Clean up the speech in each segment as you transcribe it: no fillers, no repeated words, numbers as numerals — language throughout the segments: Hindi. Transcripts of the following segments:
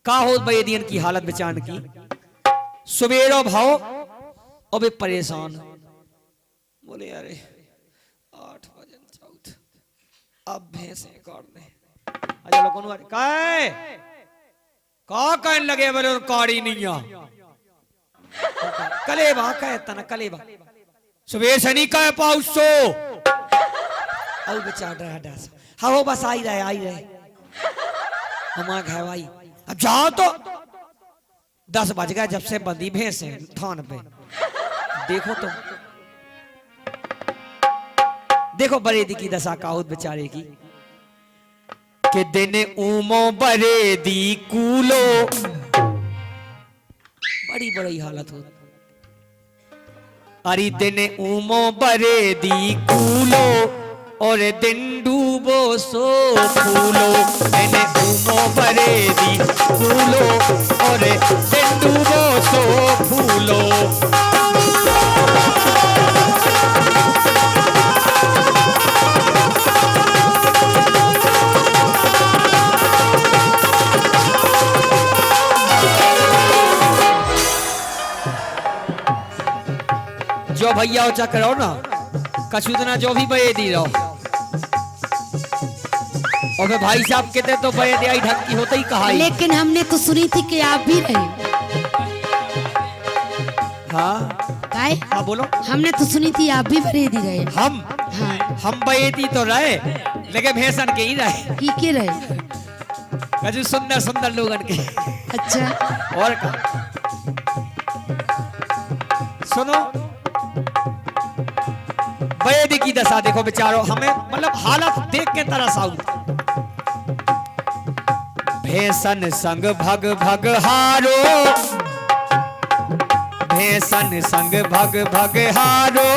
का हो बेदियन की हालत बेचान की। सुबेरो भाव अबे परेशान बोले अरे 8 बजे चौथ अब भैंसे काट दे। चलो कौन का कहने लगे बोले काड़ी नहीं आ कलेबा कहता ना कलेबा सुबह शनि का पाउसो अब बेचारा डास हाँ वो बस आई रहे हमारा घर भाई अब जाओ तो 10 बज गए जब से बंदी भैंस है थान पे। देखो तो देखो बरेदी की दशा का हो बेचारे की कि दिन उमो बरेदी कूलो बड़ी बड़ी हालत हो। अरे दिन उमो बरेदी कूलो और दिन डूबो सो फूलो। दिन उमो बरेदी कूलो और दिन डूबो सो फूलो। जो भैया उचा करो ना कछुदना जो भी बये दी रहो और भाई साहब कहते तो बये दियाई ढंग की होते ही कहा। लेकिन हमने तो सुनी थी कि आप भी रहे। हाँ काय? हाँ बोलो। हमने तो सुनी थी आप भी बरेदी रहे। हम हाँ हम बयेती तो रहे लेकिन भैंसन के ही रहे। की के रहे? कजू सुंदर सुंदर लोगन के। अच्छा और का सुनो बयेदी की दशा देखो बेचारो हमें मतलब हालत देख के तरस आऊ। भैंसन संग भग भग हारो भैंसन संग भग भग हारो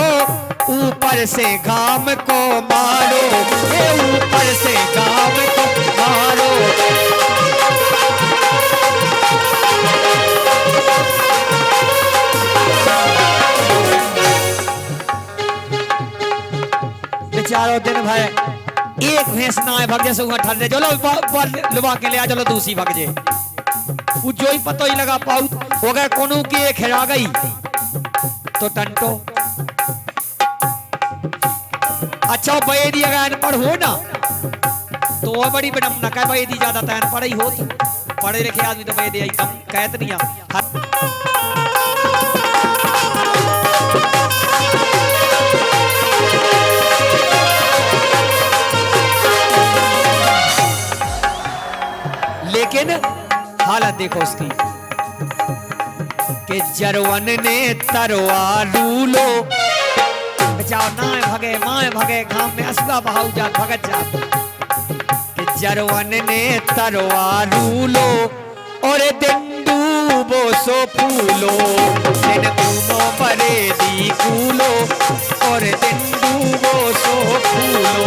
ऊपर से घाम को मारो ये ऊपर से घाम को मारो। बेचारो दिन भर एक भैंस ना है भग जैसे ठर दे चलो लुबा के ले आ चलो दूसरी भग जे वो जो ही पतो ही लगा पाऊ हो गए कोनू की एक हेरा गई तो टंटो। अच्छा बयेदी अगर अनपढ़ हो ना तो वो बड़ी बेडम ना कह बयेदी ज्यादा तो अनपढ़ ही हो पढ़े लिखे आदमी तो बयेदी कम कहत नहीं लेकिन हालत देखो उसकी कि जरवन ने तरवा लूलो बेचारा ना भगे माए भगे घाम में असुआ बहाऊ जात भगत जात कि जरवन ने तरवा लूलो और दिन डूबो सो फूलो। दिन उमो बरेदी कूलो और दिन डूबो सो फूलो।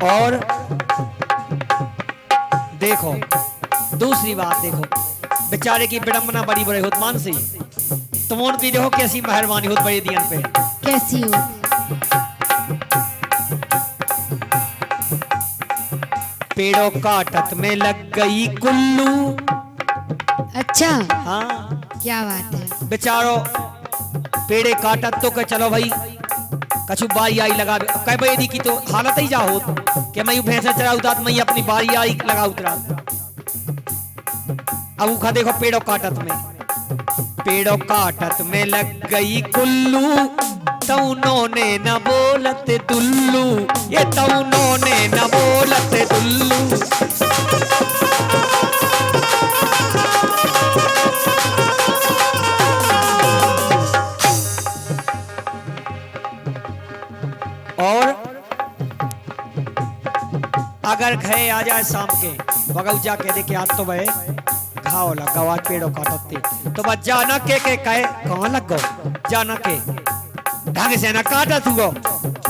और देखो दूसरी बात देखो बेचारे की विडंबना बड़ी बड़ी होत मानसी तुम की देखो कैसी मेहरबानी होत बड़ी दियन पे कैसी हो? पेड़ों काटत में लग गई कुल्लू। अच्छा हाँ क्या बात है। बेचारो पेड़े काटत तो के चलो भाई कछु बारी आई लगा कह बयेदी की तो हालत ही जा हो कि मैं भैंसा चरा उतरा मैं अपनी बारी आई लगा उतरा। अब उखा देखो पेड़ों काटत में लग गई कुल्लू तौनों ने न बोलत दुल्लू ये तौनों ने न बोलत दुल्लू। और अगर घरे आ जाए शाम के बगौजा के देखे आज तो वह घाव लगा पेड़ों काटते तो बस जाना के कहे कहाँ लग गो जाना के ढंग से ना काटा थू गो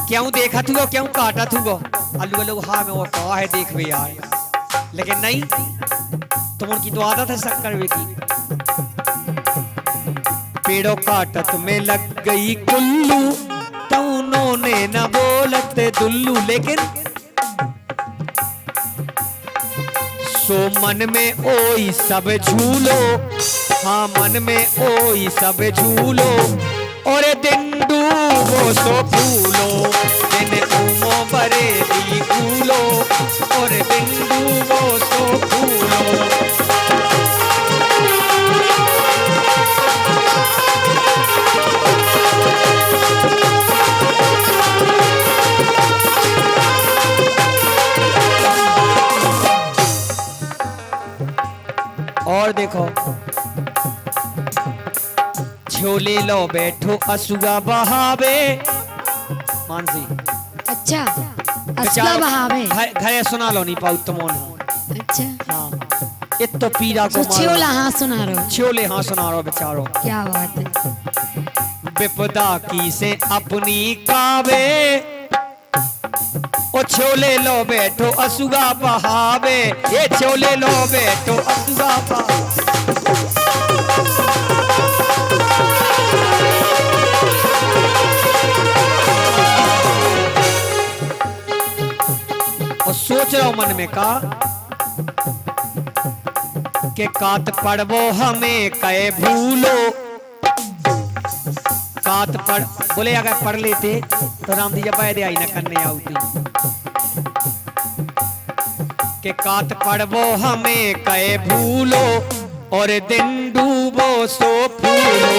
क्यों देखा थू गो क्यों काटा थू गो अल्लू अल्लू हाँ में वो कहा है देख भी यार लेकिन नहीं तुम उनकी तो आदत है शक करने की। पेड़ों काटत में लग गई कुल्लू तो उन्होंने न बोलते दुल्लू लेकिन सो मन में ओई सब झूलो हाँ मन में ओई सब झूलो और दिन डूबो सो फूलो दिन उमो बरे दी फूलो और दिन डूबो सो फूलो। और देखो झोले लो बैठो असुआ बहावे मानसी अच्छा असला बहावे घरे सुना लो नहीं पाऊ तुम अच्छा हाँ इत तो पीरा को मारो छियोला हाँ सुना रहो छियोले हाँ सुना रहो बेचारो क्या बात है। विपदा की से अपनी कावे ओ छोले लो बैठो असुगा बहावे ये छोले लो बैठो असुगा बहावे। और सोच रहा हूं मन में का के कात पड़वो हमें कहे भूलो कात पढ़ बोले अगर पढ़ लेते तो राम दीजा पैदे आई न करने आउती के कात पढ़वो हमें कहे भूलो और दिन डूबो सो फूलो।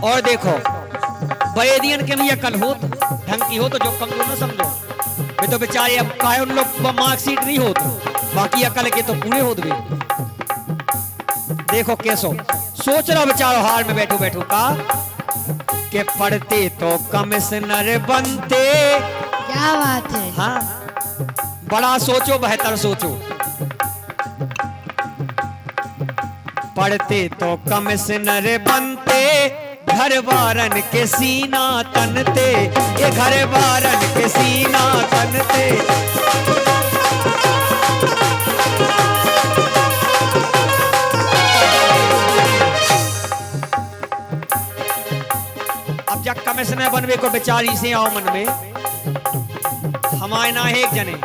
और देखो बैदियन के लिए कल हो ढंग की हो तो जो कमजोर न समझो वे तो बेचारे अब काहे उन लोग मार्कशीट नहीं हो तो बाकी अकल के तो पूरे हो दे। देखो कैसो सोच रहा बेचारो हार में बैठो बैठो का के पढ़ते तो कमिश्नर बनते क्या बात है। हाँ बड़ा सोचो बेहतर सोचो पढ़ते तो कमिश्नर बनते घर बारन के सीना तनते ये घर बारन के सीना तनते। अब जब कमिश्नर बनवे को बेचारी से आओ मन में हमारे ना है एक जने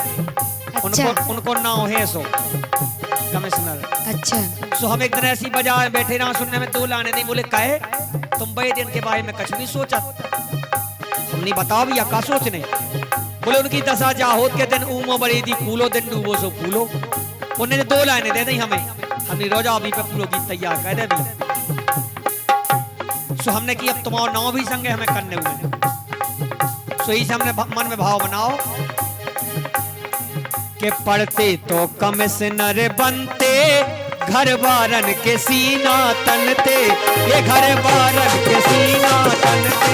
अच्छा। उनको नाम है सो कमिश्नर अच्छा सो हम एक दिन ऐसी बाजार बैठे रहा सुनने में दो लाने नहीं बोले कहे तुम बे दिन के बारे में कुछ नहीं सोचा हमने बताओ भैया का सोचने बोले उनकी दशा जा होत के दिन उमो बड़ी दी फूलो दिन डूबो सो फूलो उन्हें दो लाइनें दे दी हमें हमने रोजा अभी पे पूरा गीत तैयार कर दे भी सो हमने की अब तुम्हारा नाम भी संगे हमें करने हुए सो इस हमने मन में भाव बनाओ के पढ़ते तो कमिश्नर बनते घर बारन के सीना तनते ये घर बारन के सीना तनते।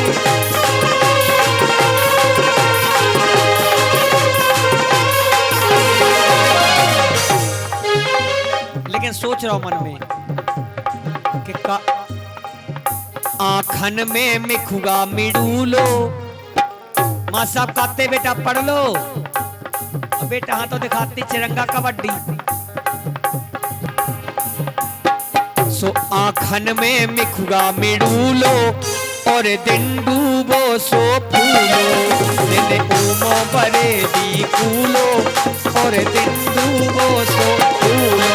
लेकिन सोच रहा हूं मन में कि आखन में मिखुगा मिडूलो मां साहब कहते बेटा पढ़ लो बेटा हाँ तो दिखाती चिरंगा कबड्डी सो आखन में मिखुगा मिडूलो और दिन डूबो सो फूलो दिन उमो बरे दी फूलो और दिन डूबो सो फूलो।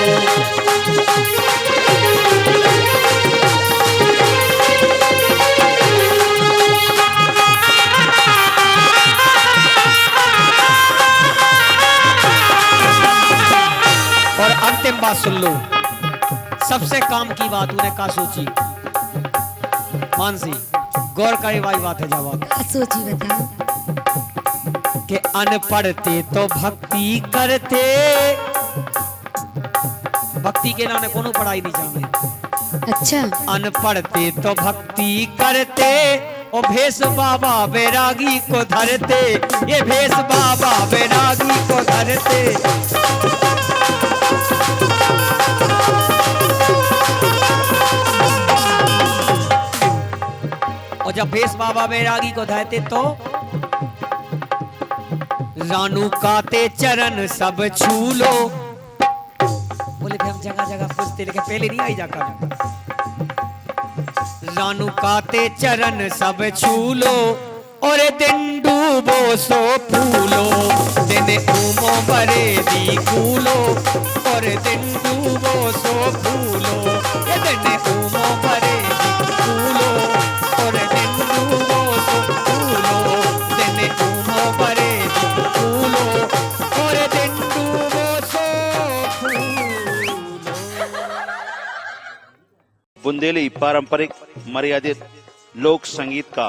और अंतिम बात सुन लो सबसे काम की बात उन्हें का सोची मानसी गौर करे वाली बात है जवाब क्या सोची बता कि अनपढ़ते तो भक्ति करते भक्ति के नाम कोनो पढ़ाई नहीं जाने अच्छा अनपढ़ते तो भक्ति करते ओ भेष बाबा बैरागी को धरते, ये भेष बाबा बैरागी को धरते। और जब भेष बाबा बैरागी को धरते तो रानू काते चरण सब छू लो। बोले थे हम जगह जगह पूछते, लेकिन पहले नहीं आई जाकर। रानू काते चरण सब छू लो, और दिन डूबो सो फूलो, दिन उमो बरे दी कूलो, और दिन डूबो सो फूलो, ये दिन उमो बरे दी कूलो, और दिन डूबो सो फूलो, दिन उमो बरे दी कूलो, और दिन डूबो सो फूलो। बुंदेली पारंपरिक मर्यादित लोक संगीत का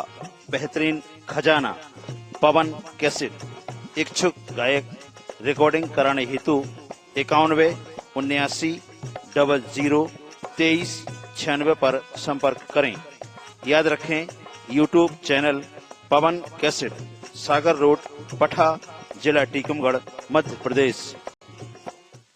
बेहतरीन खजाना पवन कैसेट। इच्छुक गायक रिकॉर्डिंग कराने हेतु 91 79 00 23 96 पर संपर्क करें। याद रखें, यूट्यूब चैनल पवन कैसेट, सागर रोड, पठा, जिला टीकमगढ़, मध्य प्रदेश।